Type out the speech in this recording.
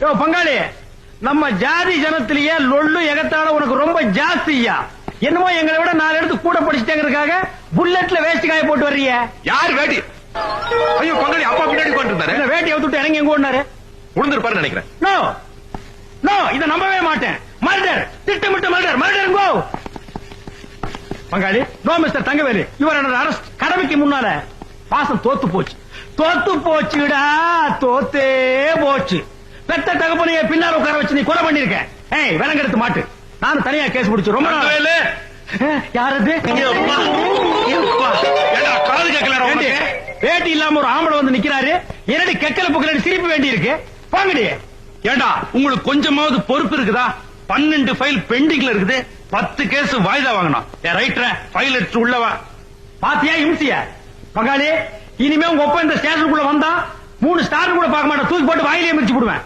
பங்காளி, நம்ம ஜாதி ஜனத்திலேயே லொள்ளு எகத்தால உனக்கு ரொம்ப ஜாஸ்தியா. என்னமோ எங்களை விட 4 எடுத்து கூட படிச்சுட்டாங்கிறதுக்காக புல்லட்ல வேஸ்ட் காய போட்டு வர்றீங்க. யார் வேட்டி? ஐயோ பங்காளி, அப்பா பின்னாடி உட்கார்ந்துருந்தாரு. வேட்டியை விட்டு இறங்கி எங்க ஓடினாரு? உளுந்திருப்பாரு நினைக்கிறேன். நோ நோ, இதை நம்பவே மாட்டேன். மர்டர், திட்டமிட்ட மர்டர். மர்டர் கோ. பங்காளி, நோ மிஸ்டர் தங்கவேலு, இவர் அரெஸ்ட். கடமைக்கு முன்னால பாசம் தோத்து போச்சு. தோத்து போச்சுடா, தோத்தே போச்சு. பெத்த தகப்பனைய பின்னால உட்கார வச்சு நீ கொலை பண்ணிருக்க. ஏய், விலங்கெடுத்து மாட்டு. நானும் தனியா கேஸ் முடிச்சு ரொம்ப நாள். யாரது? காது கேட்கல. வேட்டி இல்லாம ஒரு ஆம்பளை வந்து நிக்கிறாரு. என்னடி கெக்கல புக்கல சிரிப்பு வேண்டி இருக்கு. வாங்கடி. ஏண்டா, உங்களுக்கு கொஞ்சமாவது பொறுப்பு இருக்குதா? 12 ஃபைல் பெண்டிங்ல இருக்குது. 10 கேஸ் வாய்தா வாங்கணும். ரைட்டர ஃபைல் எடுத்து உள்ளவா. பாத்தியா இம்சியா? பங்காளி, இனிமே உங்க ஒப்ப இந்த ஸ்டேஷனுக்குள்ள வந்தா 3 ஸ்டார் கூட பார்க்க மாட்டேன். தூக்கி போட்டு வாயிலே மிதிச்சு விடுவேன்.